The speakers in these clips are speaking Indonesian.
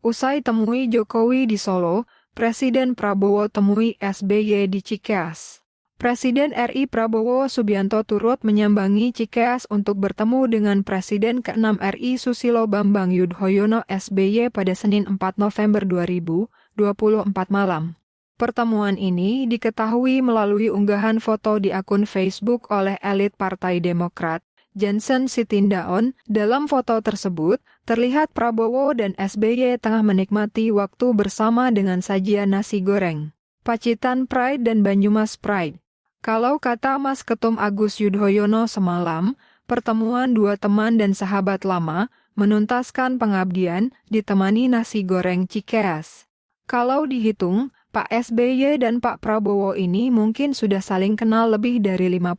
Usai temui Jokowi di Solo, Presiden Prabowo temui SBY di Cikeas. Presiden RI Prabowo Subianto turut menyambangi Cikeas untuk bertemu dengan Presiden ke-6 RI Susilo Bambang Yudhoyono SBY pada Senin 4 November 2024 malam. Pertemuan ini diketahui melalui unggahan foto di akun Facebook oleh elit Partai Demokrat, Johnson Sitindaon. Dalam foto tersebut, terlihat Prabowo dan SBY tengah menikmati waktu bersama dengan sajian nasi goreng, Pacitan Pride dan Banyumas Pride. Kalau kata Mas Ketum Agus Yudhoyono semalam, pertemuan dua teman dan sahabat lama menuntaskan pengabdian ditemani nasi goreng Cikeas. Kalau dihitung, Pak SBY dan Pak Prabowo ini mungkin sudah saling kenal lebih dari 55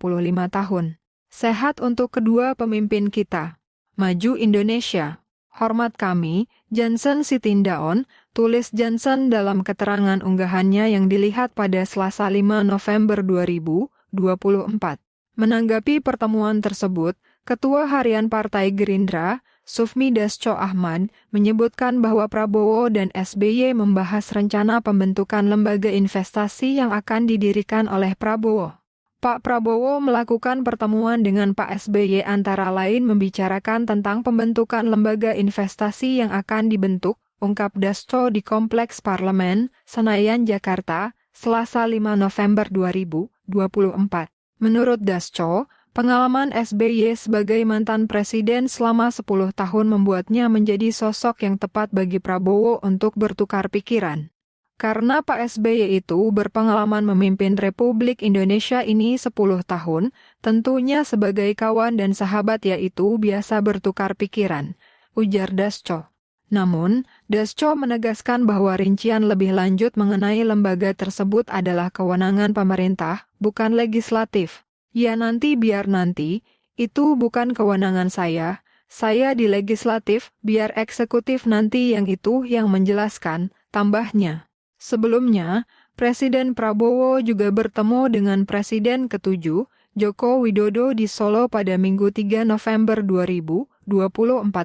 tahun. Sehat untuk kedua pemimpin kita. Maju Indonesia. Hormat kami, Johnson Sitindaon, tulis Johnson dalam keterangan unggahannya yang dilihat pada Selasa 5 November 2024. Menanggapi pertemuan tersebut, Ketua Harian Partai Gerindra, Sufmi Dasko Ahmad, menyebutkan bahwa Prabowo dan SBY membahas rencana pembentukan lembaga investasi yang akan didirikan oleh Prabowo. Pak Prabowo melakukan pertemuan dengan Pak SBY antara lain membicarakan tentang pembentukan lembaga investasi yang akan dibentuk, ungkap Dasko di Kompleks Parlemen, Senayan, Jakarta, Selasa 5 November 2024. Menurut Dasko, pengalaman SBY sebagai mantan presiden selama 10 tahun membuatnya menjadi sosok yang tepat bagi Prabowo untuk bertukar pikiran. Karena Pak SBY itu berpengalaman memimpin Republik Indonesia ini 10 tahun, tentunya sebagai kawan dan sahabat yaitu biasa bertukar pikiran, ujar Dasko. Namun, Dasko menegaskan bahwa rincian lebih lanjut mengenai lembaga tersebut adalah kewenangan pemerintah, bukan legislatif. Ya biar nanti, itu bukan kewenangan saya di legislatif, biar eksekutif nanti yang itu yang menjelaskan, tambahnya. Sebelumnya, Presiden Prabowo juga bertemu dengan Presiden ke-7, Joko Widodo di Solo pada Minggu 3 November 2024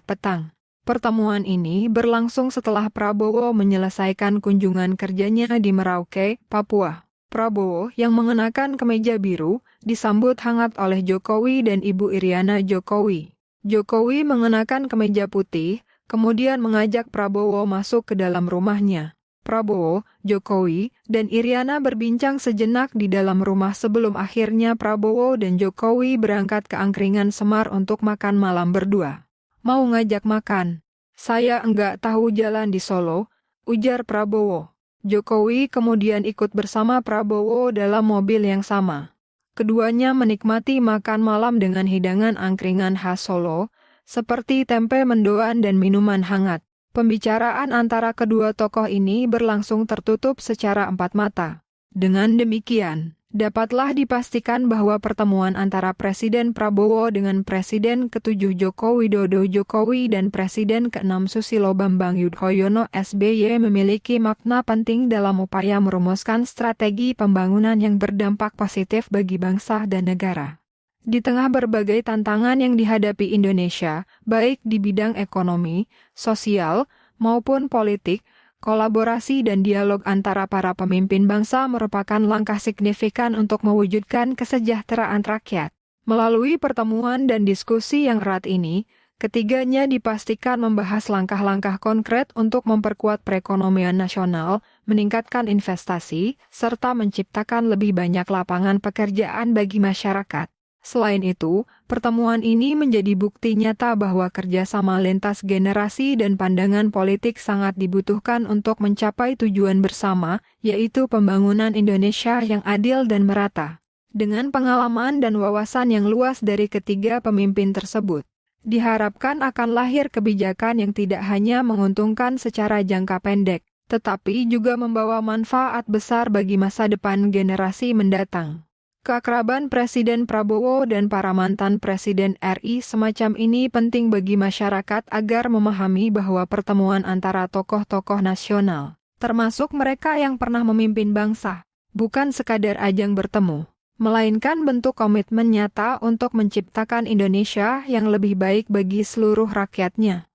petang. Pertemuan ini berlangsung setelah Prabowo menyelesaikan kunjungan kerjanya di Merauke, Papua. Prabowo yang mengenakan kemeja biru disambut hangat oleh Jokowi dan Ibu Iriana Jokowi. Jokowi mengenakan kemeja putih, kemudian mengajak Prabowo masuk ke dalam rumahnya. Prabowo, Jokowi, dan Iriana berbincang sejenak di dalam rumah sebelum akhirnya Prabowo dan Jokowi berangkat ke Angkringan Semar untuk makan malam berdua. Mau ngajak makan? Saya enggak tahu jalan di Solo, ujar Prabowo. Jokowi kemudian ikut bersama Prabowo dalam mobil yang sama. Keduanya menikmati makan malam dengan hidangan angkringan khas Solo, seperti tempe mendoan dan minuman hangat. Pembicaraan antara kedua tokoh ini berlangsung tertutup secara empat mata. Dengan demikian, dapatlah dipastikan bahwa pertemuan antara Presiden Prabowo dengan Presiden ke-7 Joko Widodo Jokowi dan Presiden ke-6 Susilo Bambang Yudhoyono SBY memiliki makna penting dalam upaya merumuskan strategi pembangunan yang berdampak positif bagi bangsa dan negara. Di tengah berbagai tantangan yang dihadapi Indonesia, baik di bidang ekonomi, sosial, maupun politik, kolaborasi dan dialog antara para pemimpin bangsa merupakan langkah signifikan untuk mewujudkan kesejahteraan rakyat. Melalui pertemuan dan diskusi yang erat ini, ketiganya dipastikan membahas langkah-langkah konkret untuk memperkuat perekonomian nasional, meningkatkan investasi, serta menciptakan lebih banyak lapangan pekerjaan bagi masyarakat. Selain itu, pertemuan ini menjadi bukti nyata bahwa kerjasama lintas generasi dan pandangan politik sangat dibutuhkan untuk mencapai tujuan bersama, yaitu pembangunan Indonesia yang adil dan merata. Dengan pengalaman dan wawasan yang luas dari ketiga pemimpin tersebut, diharapkan akan lahir kebijakan yang tidak hanya menguntungkan secara jangka pendek, tetapi juga membawa manfaat besar bagi masa depan generasi mendatang. Keakraban Presiden Prabowo dan para mantan Presiden RI semacam ini penting bagi masyarakat agar memahami bahwa pertemuan antara tokoh-tokoh nasional, termasuk mereka yang pernah memimpin bangsa, bukan sekadar ajang bertemu, melainkan bentuk komitmen nyata untuk menciptakan Indonesia yang lebih baik bagi seluruh rakyatnya.